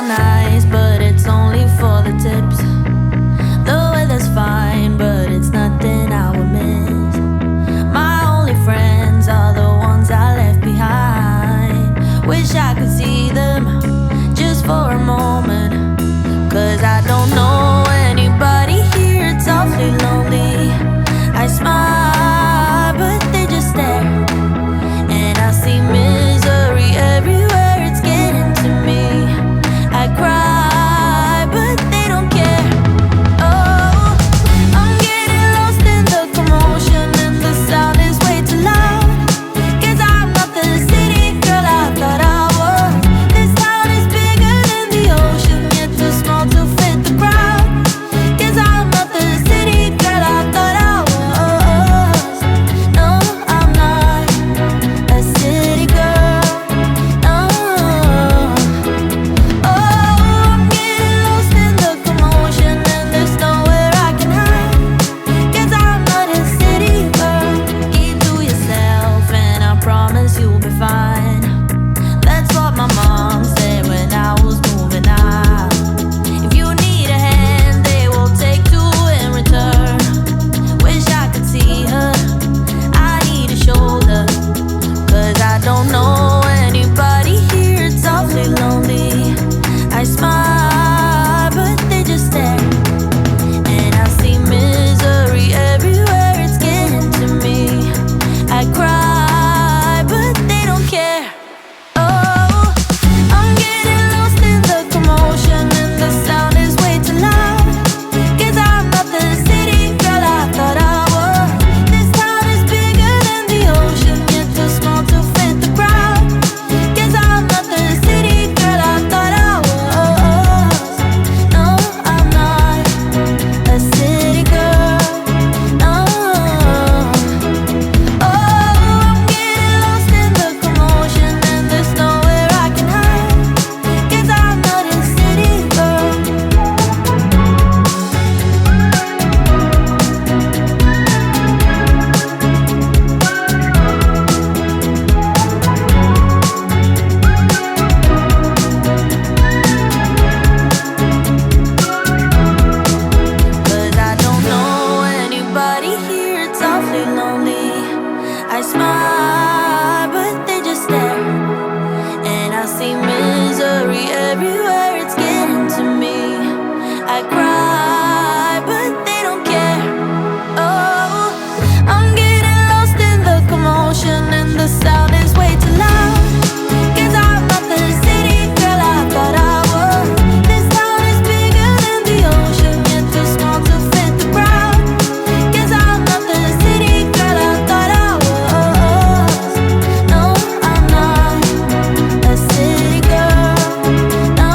nice, but it's only for the tips. The weather's fine, but it's nothing I would miss. My only friends are the ones I left behind. Wish I could see them just for a moment, 'cause I don't know anybody here, it's awfully lonely. I smile, but they just stare, and I see misery everywhere, it's getting to me. I cry, but they don't care. Oh, I'm getting lost in the commotion, and the sound is way too loud. 'Cause I'm not the city girl I thought I was. This town is bigger than the ocean, yet too small to fit the crowd. 'Cause I'm not the city girl I thought I was. No, I'm not a city girl. No. Oh, I'm getting lost in the commotion, and there's nowhere I can hide. 'Cause I'm not a city girl. Keep to yourself, and I promise you'll be fine. That's what my mom said when I was moving out. If you need a hand, they will take two in return. Wish I could see her, I need a shoulder. 'Cause I don't know anybody here, it's awfully lonely. I smile, but they just stare, and I see misery everywhere, it's getting to me. I cry, but they don't care. Oh, I'm getting lost in the commotion, and the sound is way too loud. 'Cause I'm not the city girl I thought I was. This town is bigger than the ocean, yet too small to fit the crowd. 'Cause I'm not the city girl I thought I was. No, I'm not a city girl. No. Oh, I'm getting lost in the commotion, and there's nowhere I can hide. 'Cause I'm not a city girl. Cause I don't know anybody here, it's awfully lonely. I smile, but they just stare, and I see misery everywhere, it's getting to me. I cry, but they don't care. Oh, I'm getting lost in the commotion, and the sound is way too loud. 'Cause I'm not the city girl I thought I was. This town is bigger than the ocean, yet too small to fit the crowd. 'Cause I'm not the city girl I thought I was. No, I'm not a city girl. No.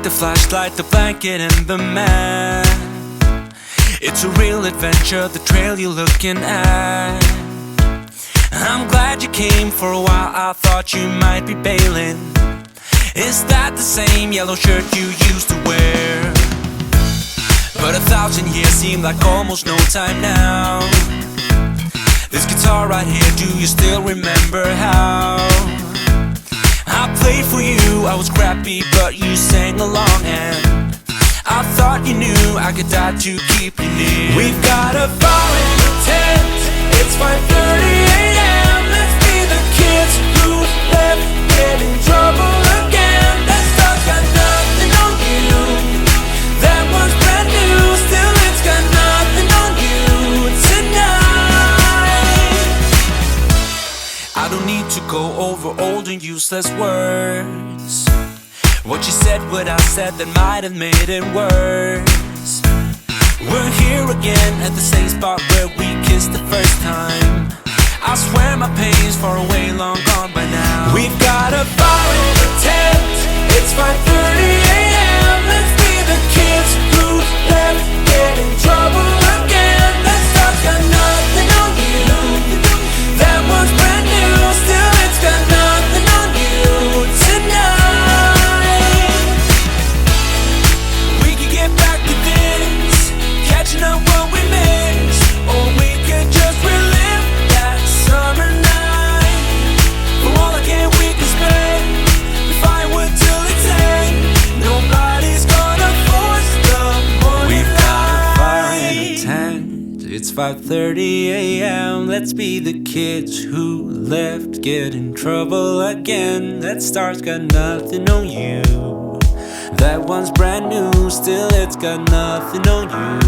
the flashlight, the blanket, and the map. It's a real adventure, the trail you're looking at. I'm glad you came. For a while I thought you might be bailing. Is that the same yellow shirt you used to wear? But 1,000 years seem like almost no time now. This guitar right here, do you still remember how I played for you? I was scrappy but you sang along, and I thought you knew I could die to keep you near. We've got a fire in the tent, it's 5:30 a.m. Let's be the kids who left, get in trouble again. That stuff's got nothing on you. That one's brand new, still it's got nothing on you tonight. I don't need to go over old and useless words. What you said, what I said, that might have made it worse. We're here again at the same spot where we kissed the first time. I swear my pain's far away, long gone by now. We've got a fire in the tent, it's 5:30 a.m. Let's be the kids who left, get in trouble again. That stuff's got nothing on you. That one's brand new, still it's got nothing on you tonight. We could get back to this, catching up what we missed, or we could just relive that summer night. For all I can, we can spend the firewood till it's end. Nobody's gonna force the morning. We've got a fire in the tent, it's 5:30 a.m. Let's be the kids who left, get in trouble again. That star's got nothing on you. That one's brand new, still it's got nothing on you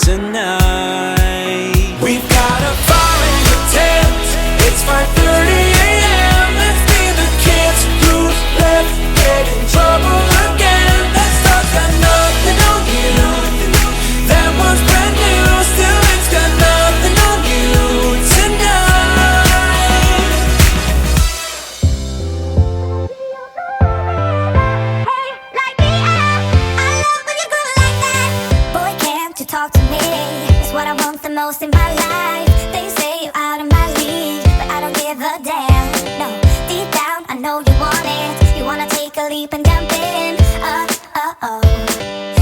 tonight. We've got a fire in the tent, it's 5:30 a.m. Let's be the kids who left, get in trouble again. That stuff's got nothing on you. That one's brand new, still it's got nothing on you tonight. Hey, like me, I love when you groove like that. Boy, can't you talk to me? It's what I want the most in my life. They say you're out of my league, but I don't give a damn. No, deep down I know you want it. You wanna take a leap and jump in.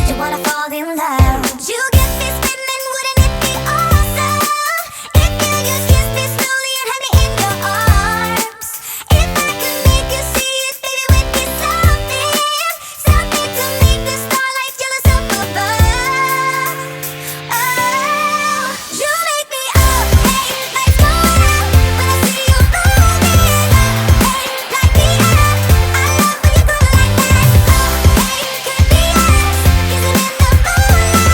You wanna fall in love. You get me spinning, wouldn't it be awesome if you just kiss me slowly and had me in your arms? If I could make you see it, baby, with me something to make the starlight jealous up above. Oh, you make me up, hey, lights go out when I see you moving. Hey, like me, I love when you groove like that. Oh, hey, could be us, kissing in the moonlight.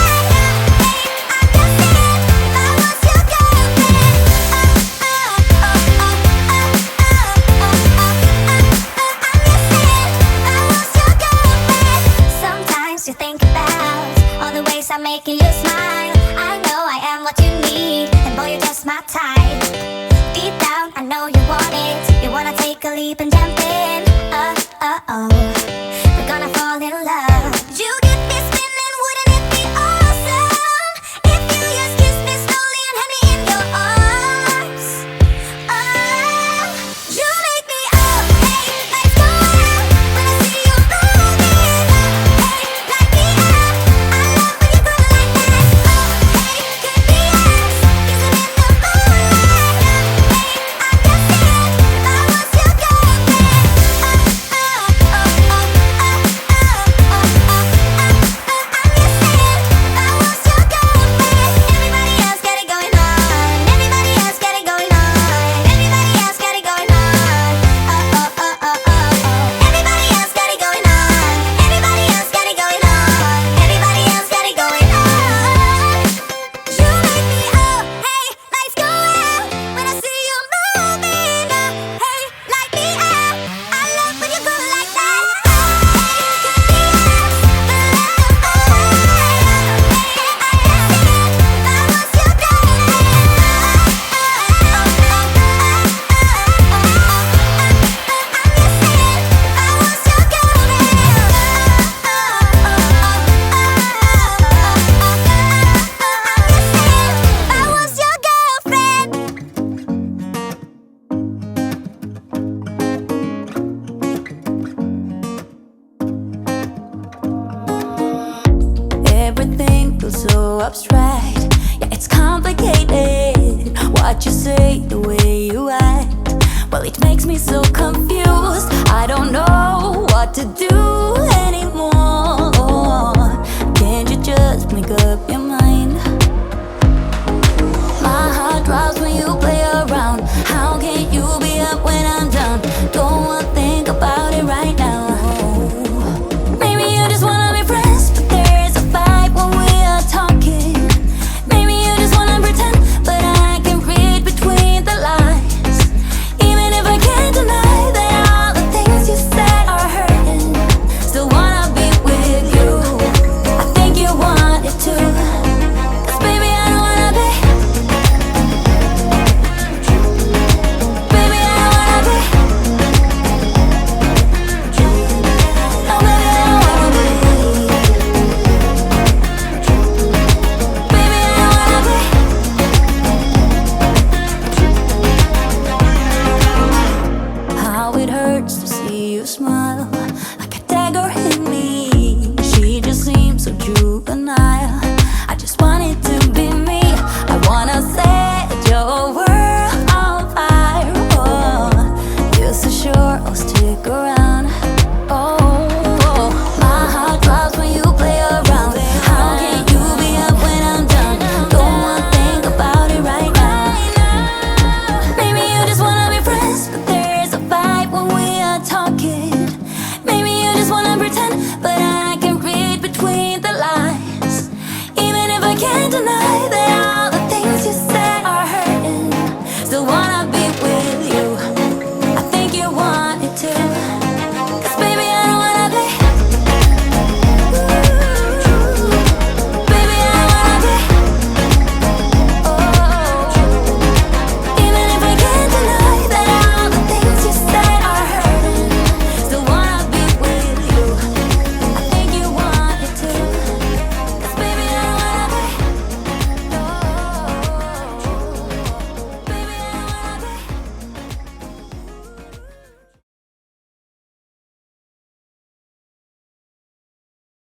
Sometimes you think about all the ways I'm making you smile. I know I am what you need, and boy, you're just my type. Deep down, I know you want it. You wanna take a leap and jump in. We're gonna fall in love. You get me spinning, wouldn't it be awesome if you just kiss me slowly and had me in your arms? Oh, you make me up, hey, lights go out when I see you moving. Hey, like me, I love when you groove like that. Oh, hey, could be us, kissing in the moonlight. feels so abstract. Yeah, it's complicated. What you say, the way you act, well, it makes me so confused. I don't know what to do anymore. Can't you just make up your